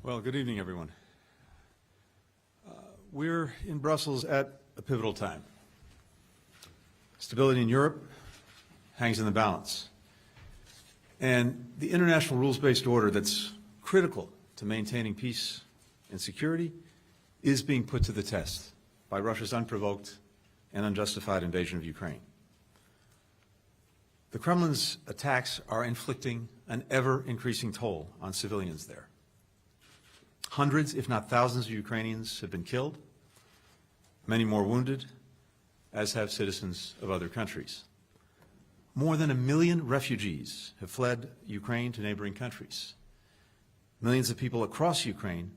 Well, good evening, everyone. We're in Brussels at a pivotal time. Stability in Europe hangs in the balance. And the international rules-based order that's critical to maintaining peace and security is being put to the test by Russia's unprovoked and unjustified invasion of Ukraine. The Kremlin's attacks are inflicting an ever-increasing toll on civilians there. Hundreds, if not thousands, of Ukrainians have been killed, many more wounded, as have citizens of other countries. More than 1 million refugees have fled Ukraine to neighboring countries. Millions of people across Ukraine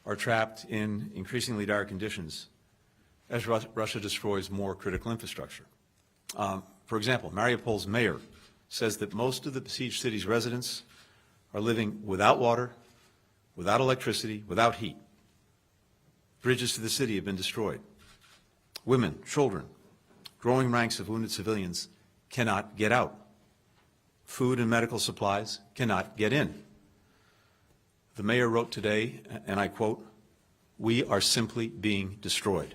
are trapped in increasingly dire conditions as Russia destroys more critical infrastructure. For example, Mariupol's mayor says that most of the besieged city's residents are living without water, without electricity, without heat. Bridges to the city have been destroyed. Women, children, growing ranks of wounded civilians cannot get out. Food and medical supplies cannot get in. The mayor wrote today, and I quote, "We are simply being destroyed."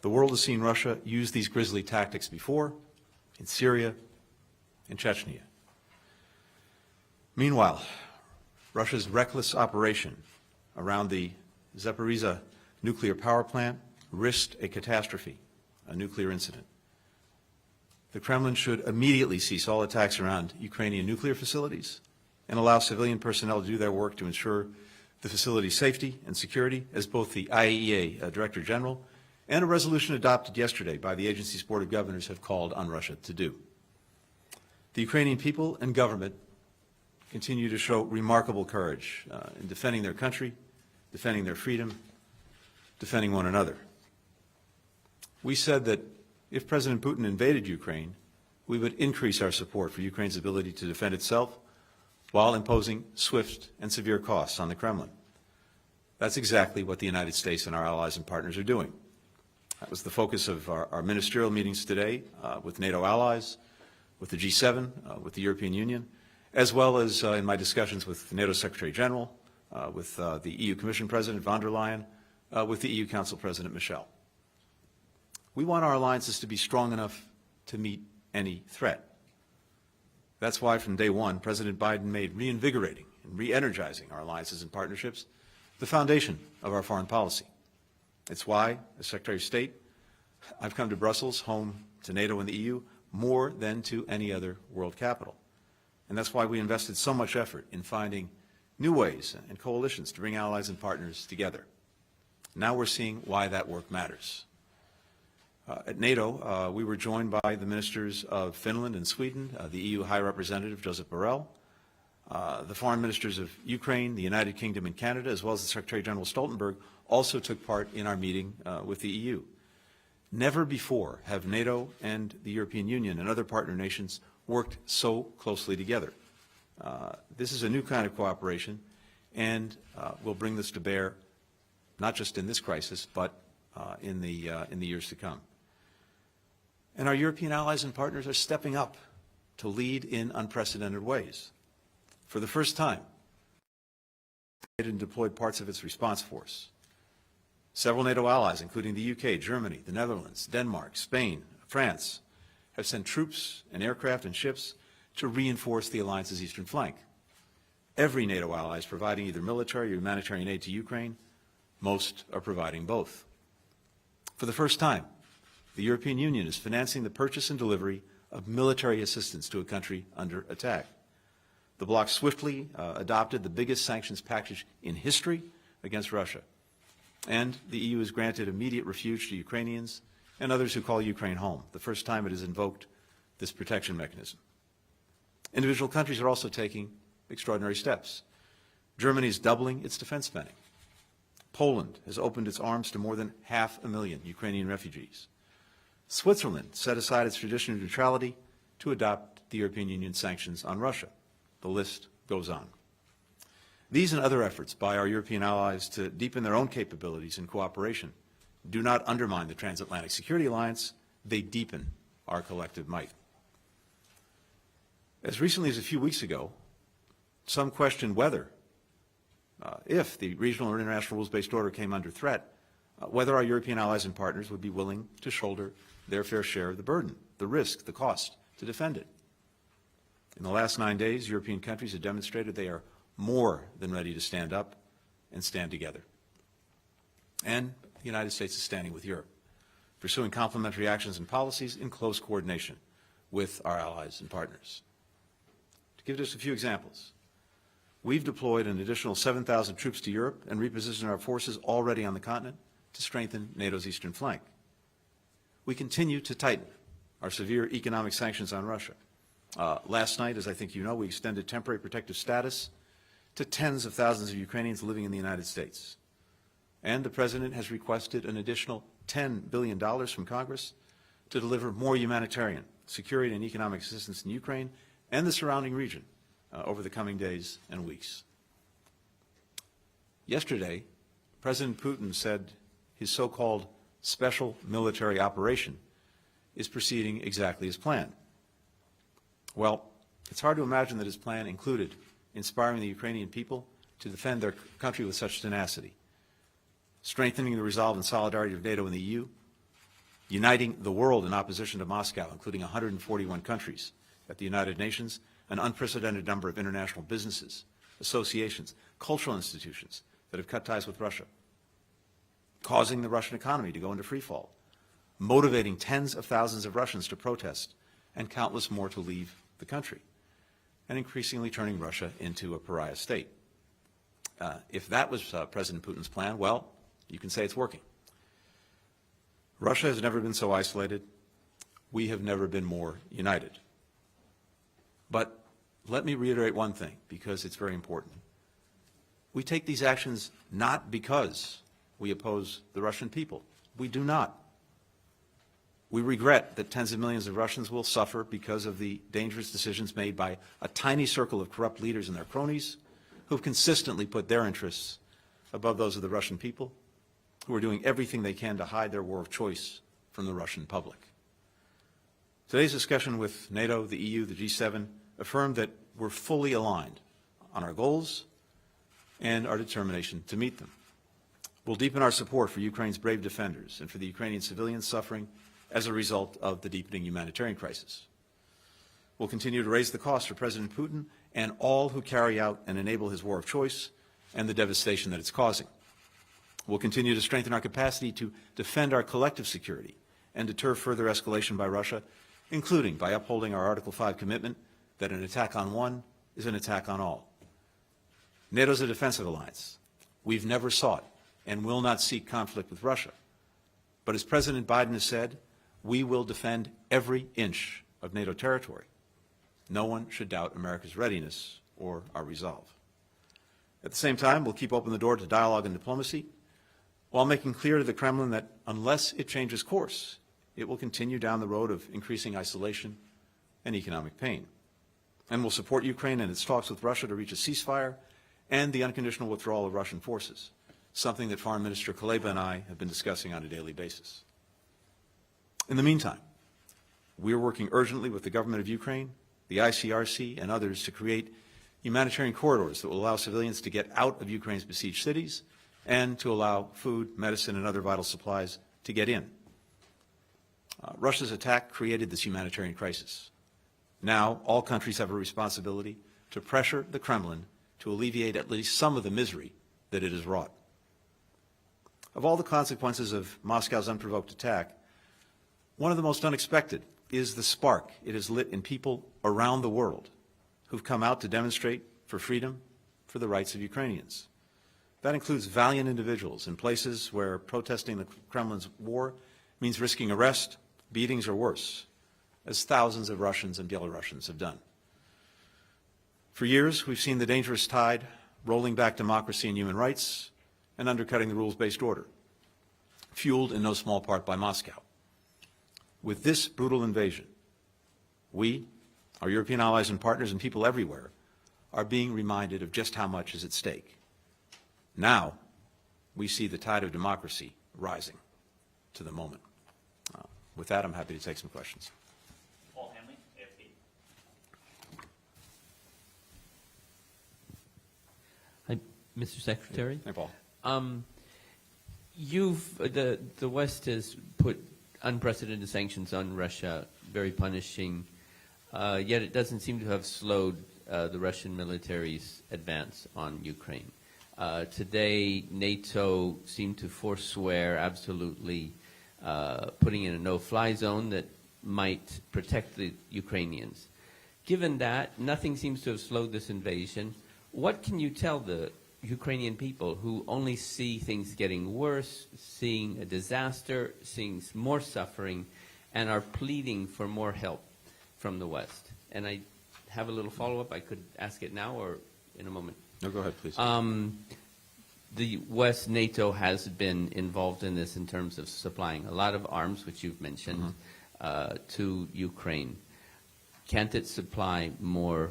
The world has seen Russia use these grisly tactics before, in Syria, in Chechnya. Meanwhile, Russia's reckless operation around the Zaporizhzhia nuclear power plant risked a catastrophe, a nuclear incident. The Kremlin should immediately cease all attacks around Ukrainian nuclear facilities and allow civilian personnel to do their work to ensure the facility's safety and security, as both the IAEA Director General and a resolution adopted yesterday by the agency's Board of Governors have called on Russia to do. The Ukrainian people and government continue to show remarkable courage in defending their country, defending their freedom, defending one another. We said that if President Putin invaded Ukraine, we would increase our support for Ukraine's ability to defend itself while imposing swift and severe costs on the Kremlin. That's exactly what the United States and our allies and partners are doing. That was the focus of our ministerial meetings today with NATO allies, with the G7, with the European Union, as well as in my discussions with the NATO Secretary General, with the EU Commission President von der Leyen, with the EU Council President Michel. We want our alliances to be strong enough to meet any threat. That's why from day one, President Biden made reinvigorating and re-energizing our alliances and partnerships the foundation of our foreign policy. It's why, as Secretary of State, I've come to Brussels, home to NATO and the EU, more than to any other world capital. And that's why we invested so much effort in finding new ways and coalitions to bring allies and partners together. Now we're seeing why that work matters. At NATO, we were joined by the ministers of Finland and Sweden, the EU High Representative Josep Borrell, the foreign ministers of Ukraine, the United Kingdom, and Canada, as well as the Secretary General Stoltenberg, also took part in our meeting with the EU. Never before have NATO and the European Union and other partner nations worked so closely together. This is a new kind of cooperation, and we'll bring this to bear not just in this crisis, but in the years to come. And our European allies and partners are stepping up to lead in unprecedented ways. For the first time, it deployed parts of its response force. Several NATO allies, including the UK, Germany, the Netherlands, Denmark, Spain, France, have sent troops and aircraft and ships to reinforce the alliance's eastern flank. Every NATO ally is providing either military or humanitarian aid to Ukraine. Most are providing both. For the first time, the European Union is financing the purchase and delivery of military assistance to a country under attack. The bloc swiftly adopted the biggest sanctions package in history against Russia. And the EU has granted immediate refuge to Ukrainians and others who call Ukraine home, the first time it has invoked this protection mechanism. Individual countries are also taking extraordinary steps. Germany is doubling its defense spending. Poland has opened its arms to more than 500,000 Ukrainian refugees. Switzerland set aside its tradition of neutrality to adopt the European Union sanctions on Russia. The list goes on. These and other efforts by our European allies to deepen their own capabilities and cooperation do not undermine the transatlantic security alliance, they deepen our collective might. As recently as a few weeks ago, some questioned whether if the regional or international rules-based order came under threat, whether our European allies and partners would be willing to shoulder their fair share of the burden, the risk, the cost to defend it. In the last 9 days, European countries have demonstrated they are more than ready to stand up and stand together. And the United States is standing with Europe, pursuing complementary actions and policies in close coordination with our allies and partners. To give just a few examples, we've deployed an additional 7,000 troops to Europe and repositioned our forces already on the continent to strengthen NATO's eastern flank. We continue to tighten our severe economic sanctions on Russia. Last night, as I think you know, we extended temporary protective status to tens of thousands of Ukrainians living in the United States. And the President has requested an additional $10 billion from Congress to deliver more humanitarian, security, and economic assistance in Ukraine and the surrounding region over the coming days and weeks. Yesterday, President Putin said his so-called special military operation is proceeding exactly as planned. Well, it's hard to imagine that his plan included inspiring the Ukrainian people to defend their country with such tenacity, strengthening the resolve and solidarity of NATO and the EU, uniting the world in opposition to Moscow, including 141 countries at the United Nations, an unprecedented number of international businesses, associations, cultural institutions that have cut ties with Russia, causing the Russian economy to go into freefall, motivating tens of thousands of Russians to protest and countless more to leave the country, and increasingly turning Russia into a pariah state. If that was President Putin's plan, well, you can say it's working. Russia has never been so isolated. We have never been more united. But let me reiterate one thing, because it's very important. We take these actions not because we oppose the Russian people. We do not. We regret that tens of millions of Russians will suffer because of the dangerous decisions made by a tiny circle of corrupt leaders and their cronies who have consistently put their interests above those of the Russian people, who are doing everything they can to hide their war of choice from the Russian public. Today's discussion with NATO, the EU, the G7 affirmed that we're fully aligned on our goals and our determination to meet them. We'll deepen our support for Ukraine's brave defenders and for the Ukrainian civilians suffering as a result of the deepening humanitarian crisis. We'll continue to raise the cost for President Putin and all who carry out and enable his war of choice and the devastation that it's causing. We'll continue to strengthen our capacity to defend our collective security and deter further escalation by Russia, including by upholding our Article 5 commitment that an attack on one is an attack on all. NATO is a defensive alliance. We've never sought and will not seek conflict with Russia. But as President Biden has said, we will defend every inch of NATO territory. No one should doubt America's readiness or our resolve. At the same time, we'll keep open the door to dialogue and diplomacy, while making clear to the Kremlin that unless it changes course, it will continue down the road of increasing isolation and economic pain. And we'll support Ukraine in its talks with Russia to reach a ceasefire and the unconditional withdrawal of Russian forces, something that Foreign Minister Kuleba and I have been discussing on a daily basis. In the meantime, we are working urgently with the government of Ukraine, the ICRC, and others to create humanitarian corridors that will allow civilians to get out of Ukraine's besieged cities and to allow food, medicine, and other vital supplies to get in. Russia's attack created this humanitarian crisis. Now, all countries have a responsibility to pressure the Kremlin to alleviate at least some of the misery that it has wrought. Of all the consequences of Moscow's unprovoked attack, one of the most unexpected is the spark it has lit in people around the world who've come out to demonstrate for freedom, for the rights of Ukrainians. That includes valiant individuals in places where protesting the Kremlin's war means risking arrest, beatings, or worse, as thousands of Russians and Belarusians have done. For years, we've seen the dangerous tide rolling back democracy and human rights and undercutting the rules-based order, fueled in no small part by Moscow. With this brutal invasion, we, our European allies and partners, and people everywhere are being reminded of just how much is at stake. Now, we see the tide of democracy rising to the moment. With that, I'm happy to take some questions. Paul Hanley, AFP. Mr. Secretary? Hey, Paul. The West has put unprecedented sanctions on Russia, very punishing, yet it doesn't seem to have slowed the Russian military's advance on Ukraine. Today, NATO seemed to forswear absolutely putting in a no-fly zone that might protect the Ukrainians. Given that, nothing seems to have slowed this invasion. What can you tell the Ukrainian people who only see things getting worse, seeing a disaster, seeing more suffering, and are pleading for more help from the West? And I have a little follow-up. I could ask it now or in a moment. No, go ahead, please. The West, NATO, has been involved in this in terms of supplying a lot of arms, which you've mentioned, to Ukraine. Can't it supply more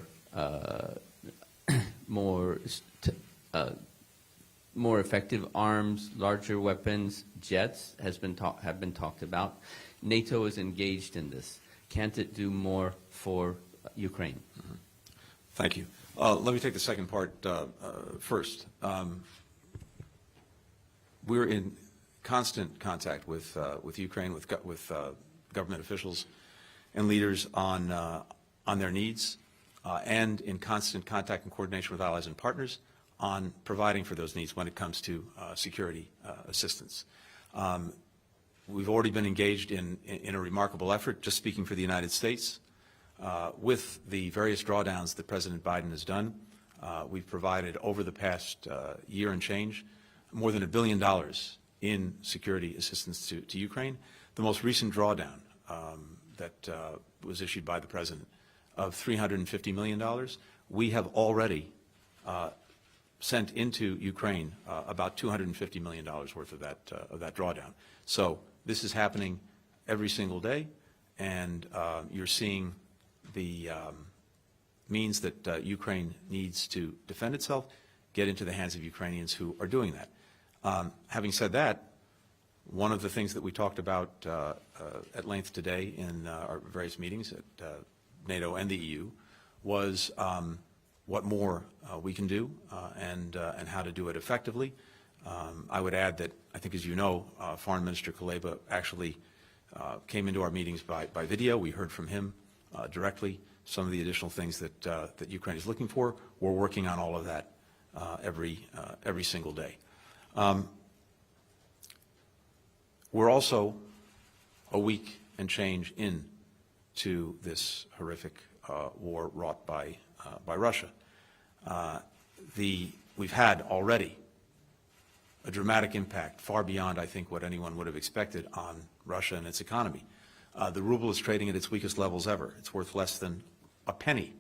more effective arms, larger weapons, jets have been talked about? NATO is engaged in this. Can't it do more for Ukraine? Thank you. Let me take the second part first. We're in constant contact with Ukraine, with government officials and leaders on their needs, and in constant contact and coordination with allies and partners on providing for those needs when it comes to security assistance. We've already been engaged in a remarkable effort, just speaking for the United States, with the various drawdowns that President Biden has done. We've provided over the past year and change more than $1 billion in security assistance to Ukraine. The most recent drawdown that was issued by the President of $350 million, we have already sent into Ukraine about $250 million worth of that drawdown. So this is happening every single day, and you're seeing the means that Ukraine needs to defend itself get into the hands of Ukrainians who are doing that. Having said that, one of the things that we talked about at length today in our various meetings at NATO and the EU was what more we can do and how to do it effectively. I would add that I think, as you know, Foreign Minister Kuleba actually came into our meetings by video. We heard from him directly some of the additional things that Ukraine is looking for. We're working on all of that every single day. We're also a week and change into this horrific war wrought by Russia. We've had already a dramatic impact far beyond, I think, what anyone would have expected on Russia and its economy. The ruble is trading at its weakest levels ever. It's worth less than a penny.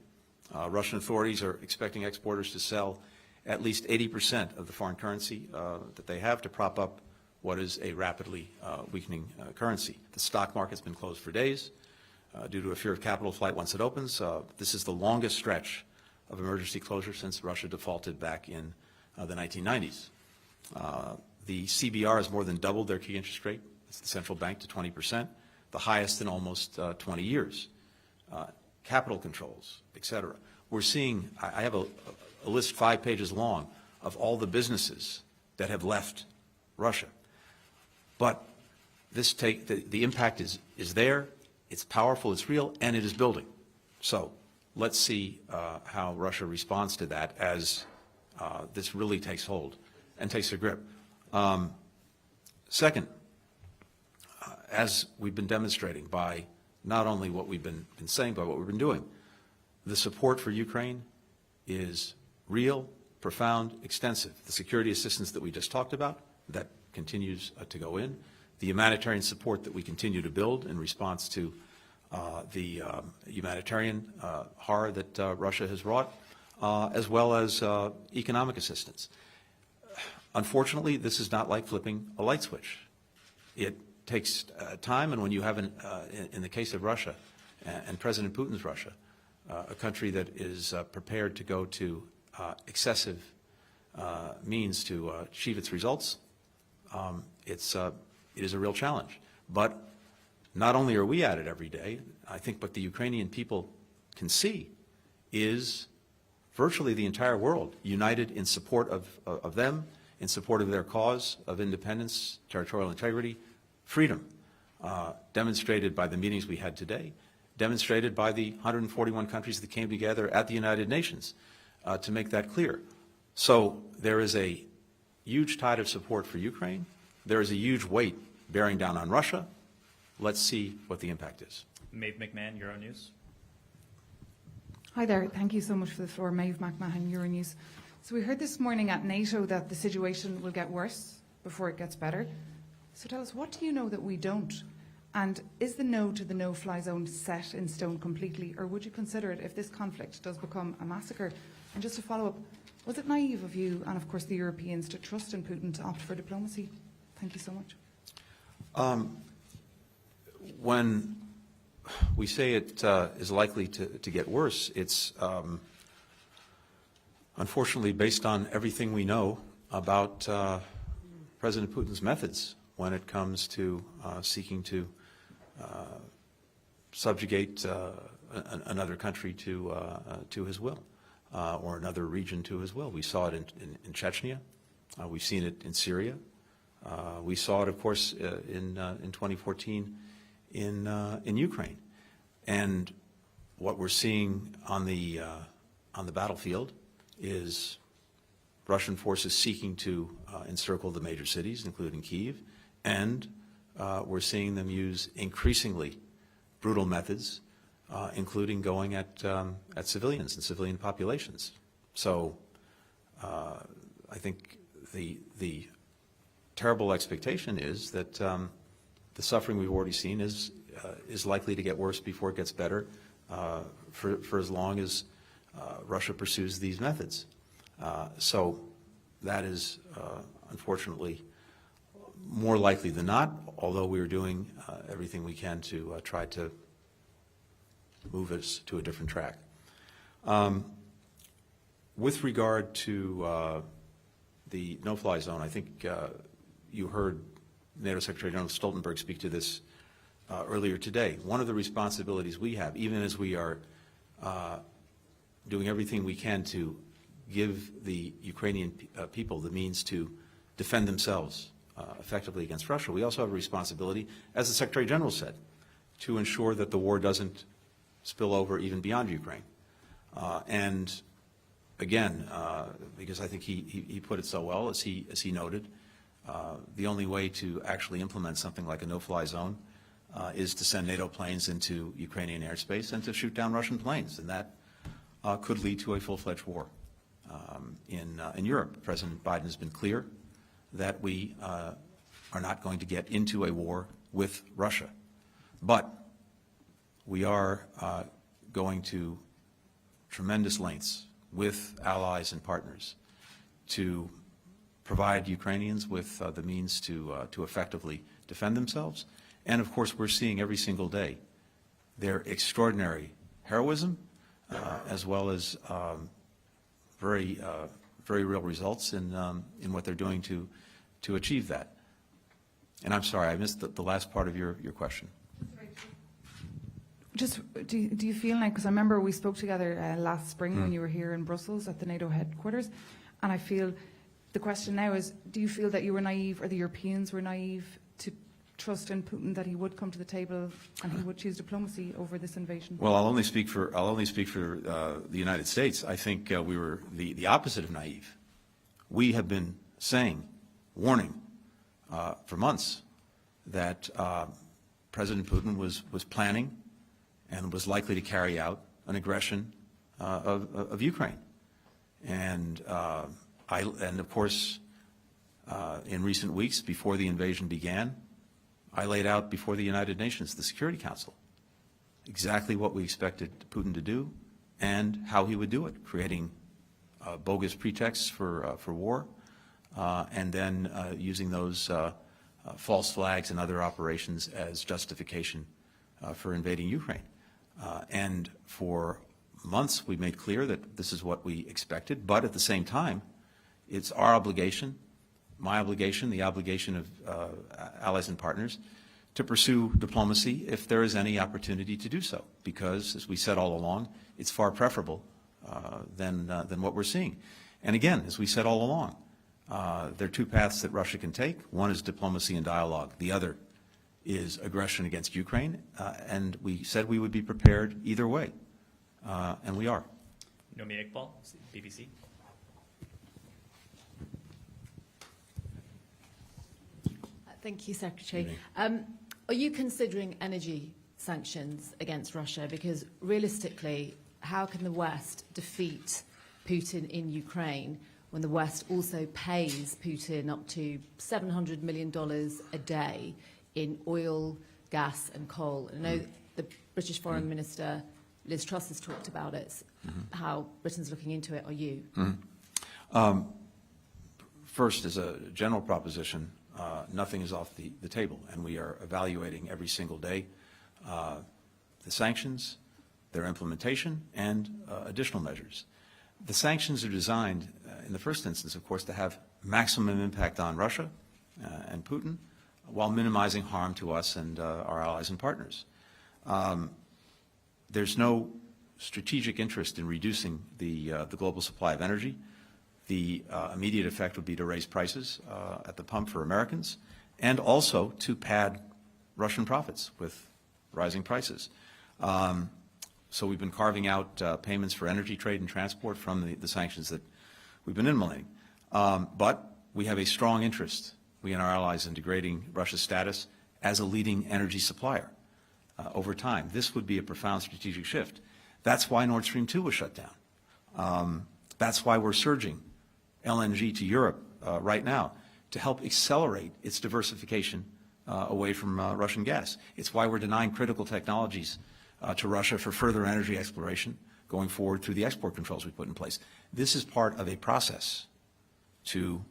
Russian authorities are expecting exporters to sell at least 80% of the foreign currency that they have to prop up what is a rapidly weakening currency. The stock market's been closed for days due to a fear of capital flight once it opens. This is the longest stretch of emergency closure since Russia defaulted back in the 1990s. The CBR has more than doubled their key interest rate. It's the central bank to 20%, the highest in almost 20 years. Capital controls, et cetera. We're seeing, I have a list 5 pages long of all the businesses that have left Russia. But the impact is there, it's powerful, it's real, and it is building. So let's see how Russia responds to that as this really takes hold and takes a grip. Second, as we've been demonstrating by not only what we've been saying, but what we've been doing, the support for Ukraine is real, profound, extensive. The security assistance that we just talked about, that continues to go in. The humanitarian support that we continue to build in response to the humanitarian horror that Russia has wrought, as well as economic assistance. Unfortunately, this is not like flipping a light switch. It takes time, and when you have, in the case of Russia and President Putin's Russia, a country that is prepared to go to excessive means to achieve its results, it is a real challenge. But not only are we at it every day, I think what the Ukrainian people can see is virtually the entire world united in support of them, in support of their cause of independence, territorial integrity, freedom, demonstrated by the meetings we had today, demonstrated by the 141 countries that came together at the United Nations to make that clear. So there is a huge tide of support for Ukraine. There is a huge weight bearing down on Russia. Let's see what the impact is. Maeve McMahon, Euronews. Hi there. Thank you so much for the floor. Maeve McMahon, Euronews. So we heard this morning at NATO that the situation will get worse before it gets better. So tell us, what do you know that we don't? And is the no to the no-fly zone set in stone completely, or would you consider it if this conflict does become a massacre? And just to follow up, was it naive of you and, of course, the Europeans to trust in Putin to opt for diplomacy? Thank you so much. When we say it is likely to get worse, it's unfortunately based on everything we know about President Putin's methods when it comes to seeking to subjugate another country to his will, or another region to his will. We saw it in Chechnya. We've seen it in Syria. We saw it, of course, in 2014 in Ukraine. And what we're seeing on the battlefield is Russian forces seeking to encircle the major cities, including Kyiv, and we're seeing them use increasingly brutal methods, including going at civilians and civilian populations. So I think the terrible expectation is that the suffering we've already seen is likely to get worse before it gets better for as long as Russia pursues these methods. So that is unfortunately more likely than not, although we are doing everything we can to try to move us to a different track. With regard to the no-fly zone, I think you heard NATO Secretary General Stoltenberg speak to this earlier today. One of the responsibilities we have, even as we are doing everything we can to give the Ukrainian people the means to defend themselves effectively against Russia, we also have a responsibility, as the Secretary General said, to ensure that the war doesn't spill over even beyond Ukraine. And again, because I think he put it so well, as he noted, the only way to actually implement something like a no-fly zone is to send NATO planes into Ukrainian airspace and to shoot down Russian planes, and that could lead to a full-fledged war in Europe. President Biden has been clear that we are not going to get into a war with Russia, but we are going to tremendous lengths with allies and partners to provide Ukrainians with the means to effectively defend themselves. And of course, we're seeing every single day their extraordinary heroism, as well as very real results in what they're doing to achieve that. And I'm sorry, I missed the last part of your question. Just, do you feel like, because I remember we spoke together last spring when you were here in Brussels at the NATO headquarters, and I feel the question now is, do you feel that you were naive, or the Europeans were naive, to trust in Putin that he would come to the table and he would choose diplomacy over this invasion? Well, I'll only speak for the United States. I think we were the opposite of naive. We have been saying, warning for months, that President Putin was planning and was likely to carry out an aggression of Ukraine, and of course, in recent weeks before the invasion began, I laid out before the United Nations, the Security Council, exactly what we expected Putin to do and how he would do it, creating bogus pretexts for war, and then using those false flags and other operations as justification for invading Ukraine. And for months we made clear that this is what we expected, but at the same time, it's our obligation, my obligation, the obligation of allies and partners, to pursue diplomacy if there is any opportunity to do so, because, as we said all along, it's far preferable than what we're seeing. And again, as we said all along, there are two paths that Russia can take. One is diplomacy and dialogue. The other is aggression against Ukraine. And we said we would be prepared either way, and we are. Nomi Iqbal, BBC. Thank you, Secretary. Are you considering energy sanctions against Russia? Because realistically, how can the West defeat Putin in Ukraine when the West also pays Putin up to $700 million a day in oil, gas and coal? I know the British Foreign Minister, Liz Truss, has talked about it, how Britain's looking into it. Are you? First, as a general proposition, nothing is off the table, and we are evaluating every single day the sanctions, their implementation, and additional measures. The sanctions are designed, in the first instance, of course, to have maximum impact on Russia and Putin, while minimizing harm to us and our allies and partners. There's no strategic interest in reducing the global supply of energy. The immediate effect would be to raise prices at the pump for Americans, and also to pad Russian profits with rising prices. So we've been carving out payments for energy trade and transport from the sanctions that we've been implementing. But we have a strong interest, we and our allies, in degrading Russia's status as a leading energy supplier over time. This would be a profound strategic shift. That's why Nord Stream 2 was shut down. That's why we're surging LNG to Europe right now, to help accelerate its diversification away from Russian gas. It's why we're denying critical technologies to Russia for further energy exploration going forward through the export controls we put in place. This is part of a process to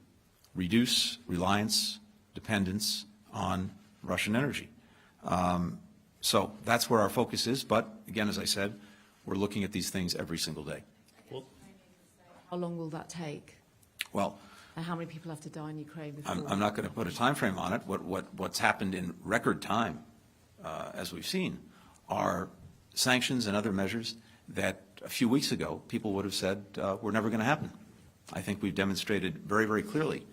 reduce reliance, dependence on Russian energy. So that's where our focus is, but again, as I said, we're looking at these things every single day. Well, How long will that take? Well, And how many people have to die in Ukraine before? I'm not going to put a time frame on it. What's happened in record time, as we've seen, are sanctions and other measures that a few weeks ago people would have said were never going to happen. I think we've demonstrated very, very clearly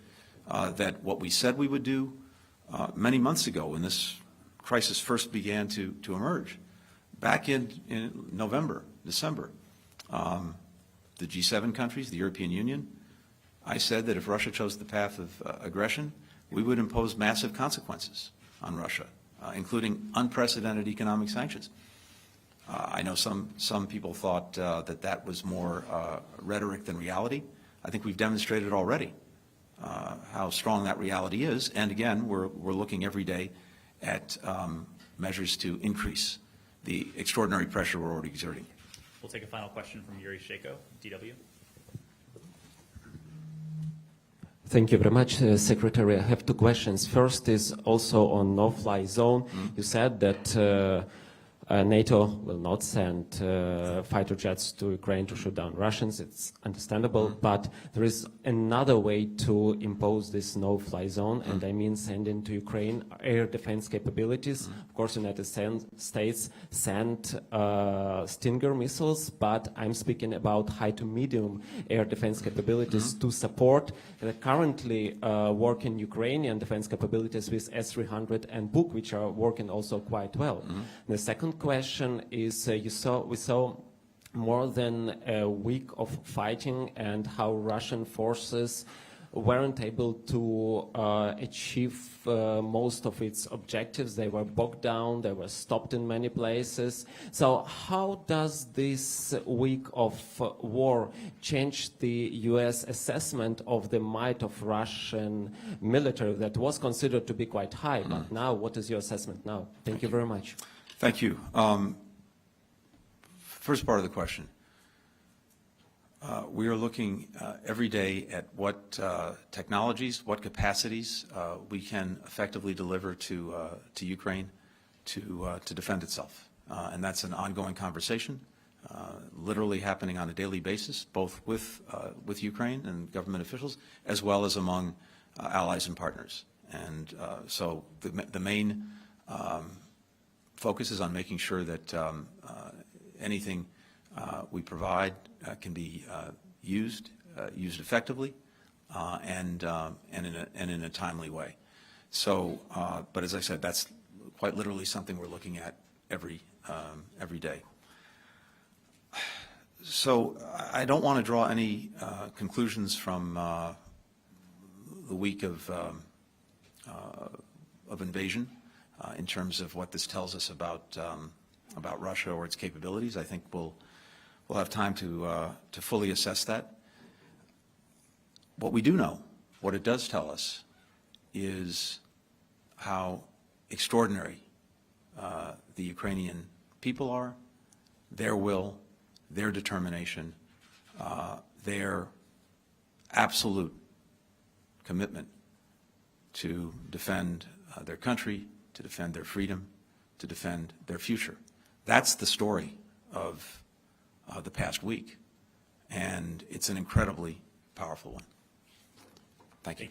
that what we said we would do many months ago, when this crisis first began to emerge, back in November, December, the G7 countries, the European Union, I said that if Russia chose the path of aggression, we would impose massive consequences on Russia, including unprecedented economic sanctions. I know some people thought that was more rhetoric than reality. I think we've demonstrated already how strong that reality is. And again, we're looking every day at measures to increase the extraordinary pressure we're already exerting. we'll take a final question from Yuri Shako, DW. Thank you very much, Secretary. I have two questions. First is also on no-fly zone. You said that NATO will not send fighter jets to Ukraine to shoot down Russians. It's understandable, but there is another way to impose this no-fly zone, and I mean sending to Ukraine air defense capabilities. Of course, the United States sent Stinger missiles, but I'm speaking about high to medium air defense capabilities to support the currently working Ukrainian defense capabilities with S-300 and Buk, which are working also quite well. The second question is, we saw more than a week of fighting and how Russian forces weren't able to achieve most of its objectives. They were bogged down, they were stopped in many places. So how does this week of war change the US assessment of the might of Russian military that was considered to be quite high? But now, what is your assessment now? Thank you very much. Thank you. First part of the question. We are looking every day at what technologies, what capacities we can effectively deliver to Ukraine to defend itself. And that's an ongoing conversation, literally happening on a daily basis, both with Ukraine and government officials, as well as among allies and partners. And so the main focus is on making sure that anything we provide can be used effectively and in a timely way. So, but as I said, that's quite literally something we're looking at every day. So I don't want to draw any conclusions from the week of invasion in terms of what this tells us about Russia or its capabilities. I think we'll have time to fully assess that. What we do know, what it does tell us, is how extraordinary the Ukrainian people are, their will, their determination, their absolute commitment to defend their country, to defend their freedom, to defend their future. That's the story of the past week, and it's an incredibly powerful one. Thank you.